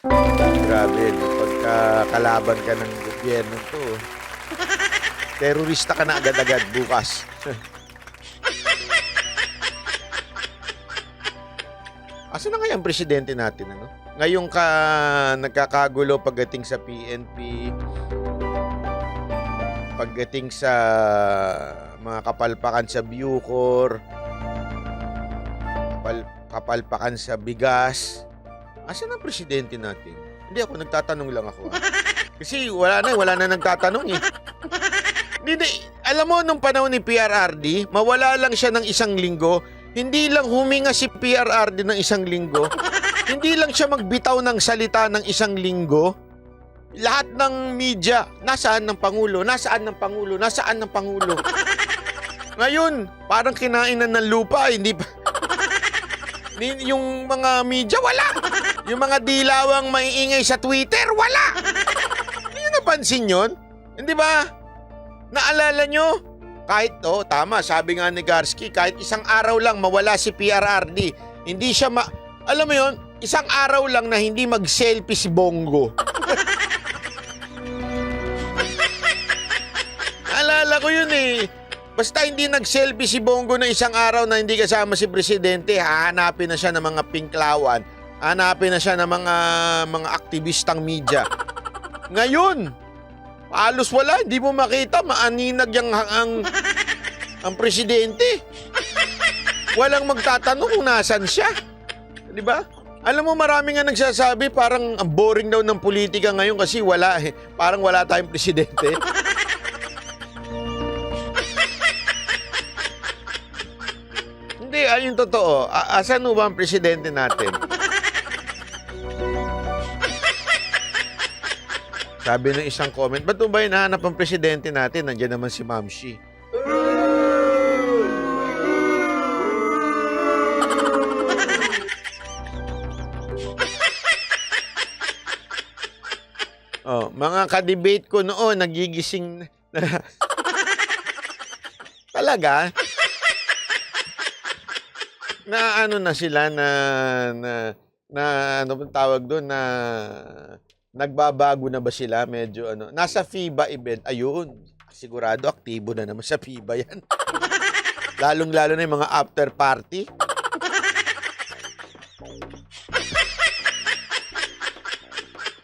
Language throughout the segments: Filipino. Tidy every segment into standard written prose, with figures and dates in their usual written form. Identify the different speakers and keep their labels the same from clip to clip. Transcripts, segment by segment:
Speaker 1: Grabe, no? Pagka kalaban ka ng gobyerno to, terorista ka na agad-agad bukas. Asa na kaya ang presidente natin, ano? Ngayong nagkakagulo pagdating sa PNP, pagdating sa mga kapalpakan sa Bucor, kapalpakan sa bigas. Asan ang presidente natin? Hindi ako, nagtatanong lang ako. Kasi wala na nagtatanong eh. Hindi, alam mo, nung panahon ni PRRD, mawala lang siya ng isang linggo. Hindi lang huminga si PRRD ng isang linggo. Hindi lang siya magbitaw ng salita ng isang linggo. Lahat ng media, nasaan ng Pangulo? Nasaan ng Pangulo? Nasaan ng Pangulo? Ngayon, parang kinainan ng lupa, hindi pa. Yung mga media, wala. Yung mga dilawang maiingay sa Twitter, wala. Hindi nyo napansin yun? Hindi ba? Naalala nyo? Kahit, tama, sabi nga ni Garski, kahit isang araw lang mawala si PRRD, hindi siya alam mo yun, isang araw lang na hindi mag-selfie si Bongo. Naalala ko yun eh. Basta hindi nag-selfie si Bongo na isang araw na hindi kasama si Presidente, hahanapin na siya ng mga pinklawan, hahanapin na siya ng mga aktivistang media. Ngayon, halos wala, hindi mo makita, maaninag ang Presidente. Walang magtatanong kung nasan siya. Di ba? Alam mo, marami nga nagsasabi parang ang boring daw ng politika ngayon kasi wala eh. Parang wala tayong Presidente. Hindi, ayun totoo. Asan ba ang Presidente natin? Sabi ng isang comment, ba't ba hinahanap ang Presidente natin? Nandiyan naman si Ma'am Shi. Mga ka-debate ko noon, nagigising na. Talaga? Na ano na sila na ano bang tawag doon na nagbabago na ba sila medyo ano nasa FIBA event ayun sigurado aktibo na naman sa FIBA yan. Lalong-lalo na yung mga after party.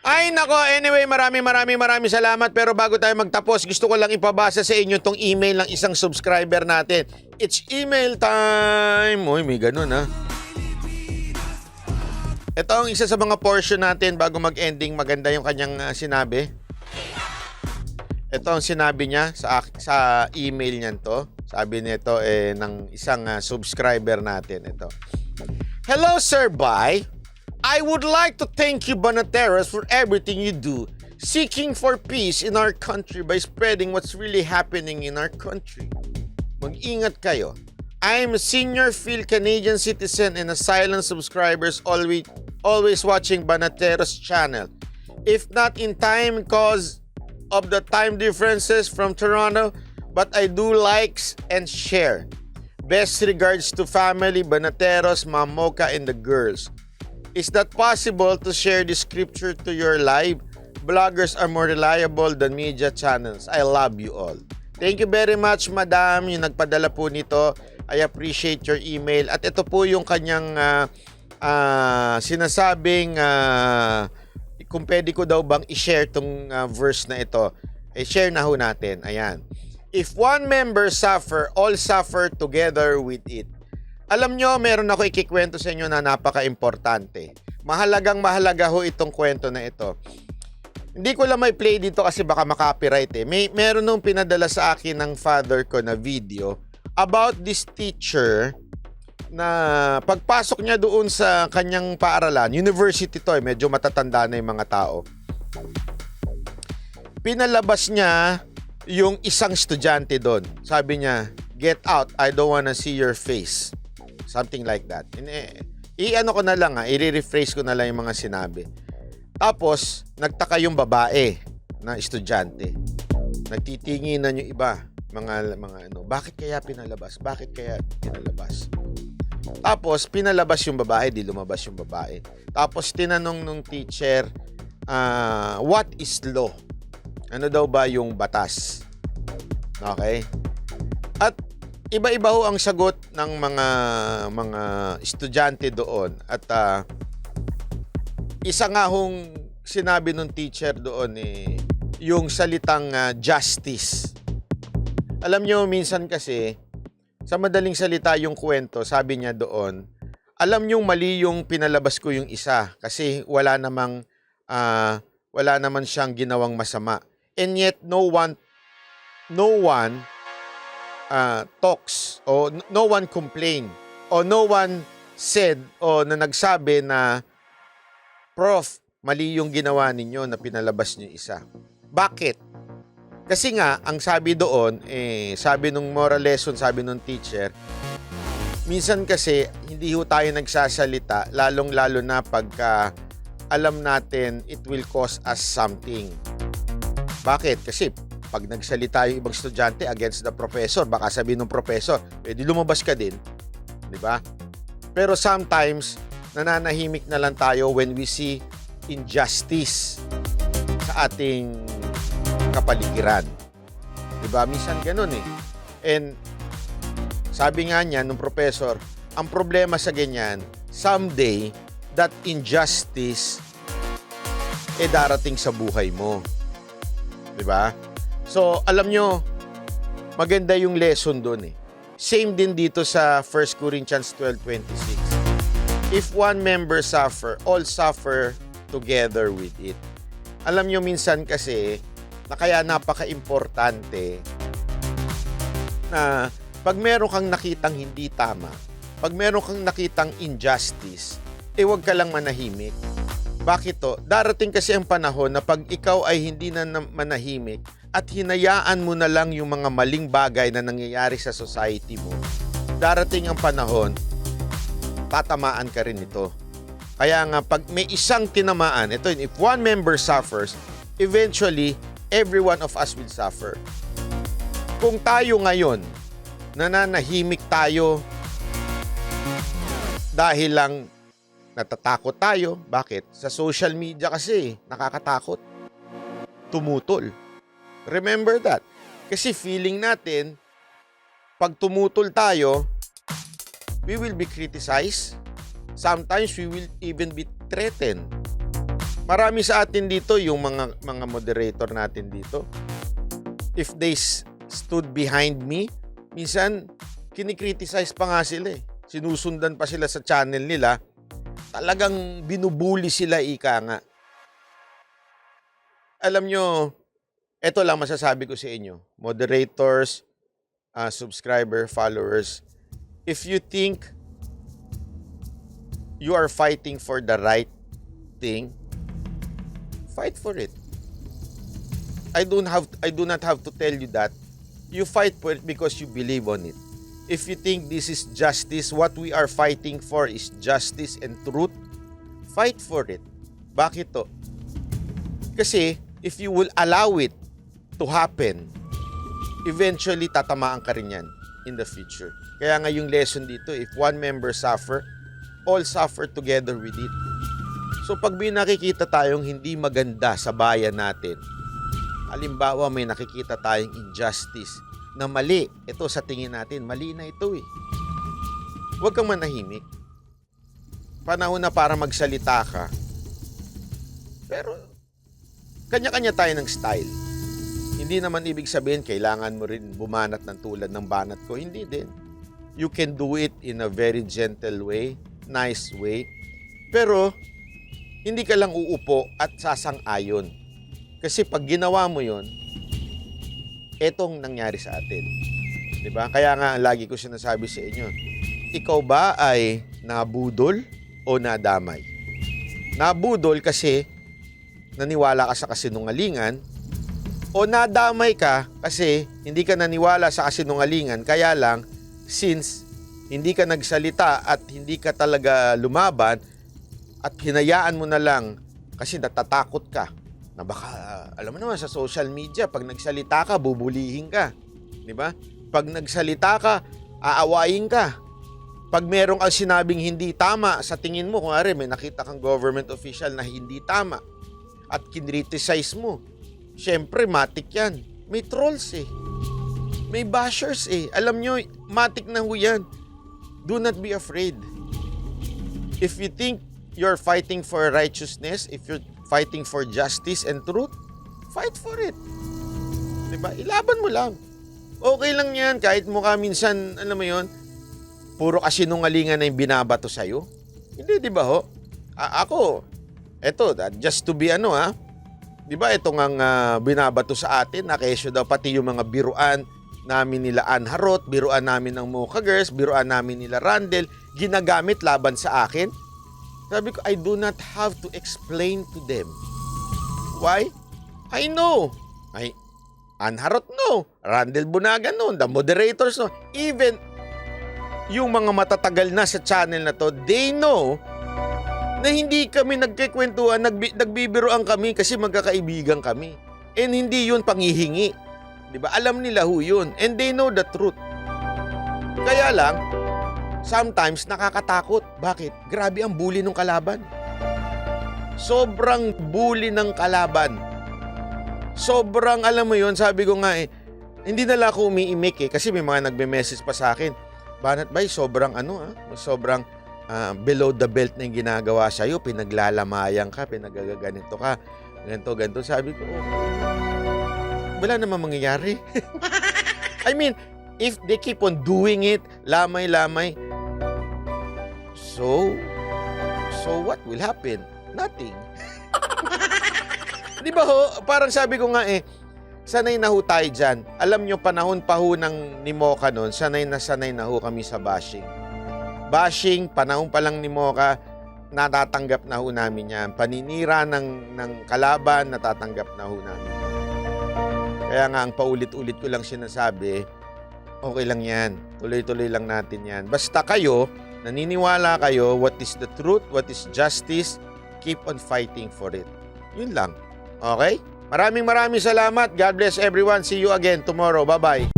Speaker 1: Ay nako, anyway, maraming salamat. Pero bago tayo magtapos, gusto ko lang ipabasa sa inyo tong email ng isang subscriber natin. It's email time. Uy, may ganun ha. Ito ang isa sa mga portion natin bago mag-ending. Maganda yung kanyang sinabi. Ito ang sinabi niya sa email niyan to. Sabi nito ng isang subscriber natin. Ito. Hello, Sir Bai. I would like to thank you, Banateros, for everything you do, seeking for peace in our country by spreading what's really happening in our country. Mag-ingat kayo. I am a senior Phil Canadian citizen and a silent subscribers always watching Banateros channel. If not in time because of the time differences from Toronto, but I do likes and share. Best regards to family, Banateros, Ma'am Mocha, and the girls. Is that possible to share the scripture to your live? Bloggers are more reliable than media channels. I love you all. Thank you very much, Madam, yung nagpadala po nito. I appreciate your email. At ito po yung kanyang sinasabing kung pwede ko daw bang i-share tong verse na ito. I-share na ho natin. Ayan. If one member suffer, all suffer together with it. Alam nyo, meron ako ikikwento sa inyo na napaka-importante. Mahalaga ho itong kwento na ito. Hindi ko lang may play dito kasi baka makopyright eh. Meron nung pinadala sa akin ng father ko na video about this teacher na pagpasok niya doon sa kanyang paaralan, university to medyo matatanda na yung mga tao. Pinalabas niya yung isang estudyante doon. Sabi niya, get out, I don't wanna see your face. Something like that. I-ano ko na lang i-rephrase ko na lang yung mga sinabi. Tapos, nagtaka yung babae na estudyante. Nagtitinginan yung iba, mga ano, bakit kaya pinalabas? Bakit kaya pinalabas? Tapos, pinalabas yung babae, di lumabas yung babae. Tapos, tinanong nung teacher, what is law? Ano daw ba yung batas? Okay? At iba-iba ho ang sagot ng mga estudyante doon. At isa nga hong sinabi nung teacher doon yung salitang justice. Alam nyo, minsan kasi, sa madaling salita yung kwento, sabi niya doon, alam nyo mali yung pinalabas ko yung isa kasi wala naman siyang ginawang masama. And yet, no one talks o no one complained o no one said o na nagsabi na, Prof, mali yung ginawa ninyo na pinalabas niyo isa. Bakit? Kasi nga, ang sabi doon, sabi nung moral lesson, sabi nung teacher, minsan kasi hindi ho tayo nagsasalita, lalong-lalo na pagka alam natin it will cost us something. Bakit? Kasi pag nagsalita yung ibang estudyante against the professor, baka sabihin ng professor, di lumabas ka din. Di ba? Pero sometimes, nananahimik na lang tayo when we see injustice sa ating kapaligiran. Diba? Minsan ganun And sabi nga niya nung professor, ang problema sa ganyan, someday, that injustice darating sa buhay mo. Diba? So, alam nyo, maganda yung lesson doon Same din dito sa 1 Corinthians 12:26. If one member suffer, all suffer together with it. Alam nyo, minsan kasi, na kaya napaka-importante na pag meron kang nakitang hindi tama, pag meron kang nakitang injustice, huwag ka lang manahimik. Bakit to? Darating kasi ang panahon na pag ikaw ay hindi na manahimik at hinayaan mo na lang yung mga maling bagay na nangyayari sa society mo, darating ang panahon, tatamaan ka rin ito. Kaya nga, pag may isang tinamaan, ito, if one member suffers, eventually, every one of us will suffer. Kung tayo ngayon, nananahimik tayo dahil lang natatakot tayo. Bakit? Sa social media kasi, nakakatakot. Tumutol. Remember that. Kasi feeling natin, pag tumutol tayo, we will be criticized. Sometimes we will even be threatened. Marami sa atin dito, yung mga moderator natin dito, if they stood behind me, minsan kinikriticize pa nga sila Sinusundan pa sila sa channel nila. Talagang binubuli sila, ika nga. Alam nyo, eto lang masasabi ko sa inyo. Moderators, subscriber, followers, if you think you are fighting for the right thing, fight for it. I do not have to tell you that. You fight for it because you believe on it. If you think this is justice, what we are fighting for is justice and truth, fight for it. Bakit to? Kasi if you will allow it to happen, eventually tatamaan ka rin yan in the future. Kaya nga yung lesson dito, if one member suffer, all suffer together with it. So pag may nakikita tayong hindi maganda sa bayan natin, halimbawa may nakikita tayong injustice na mali, ito sa tingin natin, mali na ito Huwag kang manahimik. Panahon na para magsalita ka. Pero kanya-kanya tayo ng style. Hindi naman ibig sabihin kailangan mo rin bumanat ng tulad ng banat ko. Hindi din. You can do it in a very gentle way, nice way. Pero hindi ka lang uupo at sasang-ayon. Kasi pag ginawa mo yon, etong nangyari sa atin. Diba? Kaya nga, lagi ko sinasabi sa inyo, ikaw ba ay nabudol o nadamay? Nabudol kasi naniwala ka sa kasinungalingan, o nadamay ka kasi hindi ka naniwala sa kasinungalingan, kaya lang, since hindi ka nagsalita at hindi ka talaga lumaban, at hinayaan mo na lang kasi natatakot ka, na baka, alam mo naman sa social media, pag nagsalita ka, bubulihin ka. Di ba? Pag nagsalita ka, aawayin ka. Pag merong kang sinabing hindi tama sa tingin mo, kung may nakita kang government official na hindi tama at kinriticize mo, syempre, matik yan. May trolls eh. May bashers eh. Alam nyo, matik na ho yan. Do not be afraid. If you think you're fighting for righteousness, if you're fighting for justice and truth, fight for it. Diba? Ilaban mo lang. Okay lang yan. Kahit mukha minsan, alam mo yon, puro kasinungalingan na yung binabato sa'yo. Hindi, di ba ho? Ako, eto, just to be di ba itong ang binabato sa atin, na kesyo daw pati yung mga biruan namin nila Ann Harot, biruan namin ng Mocha Girls, biruan namin nila Randel, ginagamit laban sa akin. Sabi ko, I do not have to explain to them. Why? I know. Ann Harot no, Randel Bunagan no, the moderators no, even yung mga matatagal na sa channel na to, they know na hindi kami nagkikwentuhan, nagbibiroan kami kasi magkakaibigan kami. And hindi yun panghihingi. Diba? Alam nila ho yun. And they know the truth. Kaya lang, sometimes nakakatakot. Bakit? Grabe ang bully ng kalaban. Sobrang bully ng kalaban. Sobrang, alam mo yun, sabi ko nga hindi nala ako umiimik kasi may mga nagme-message pa sa akin. Banat bay, sobrang sobrang below the belt na yung ginagawa sa'yo, pinaglalamayang ka, pinagaganito ka, ganito. Sabi ko, wala namang mangyayari. I mean, if they keep on doing it, lamay-lamay, so what will happen? Nothing. Di ba ho, parang sabi ko nga sanay na ho tayo dyan. Alam nyo, panahon pa ho ng ni Mocha noon, sanay na ho kami sa bashing. Bashing, panahon pa lang ni Mocha, natatanggap na ho namin yan. Paninira ng kalaban, natatanggap na ho namin yan. Kaya nga, ang paulit-ulit ko lang sinasabi, okay lang yan. Tuloy-tuloy lang natin yan. Basta kayo, naniniwala kayo, what is the truth, what is justice, keep on fighting for it. Yun lang. Okay? Maraming salamat. God bless everyone. See you again tomorrow. Bye-bye.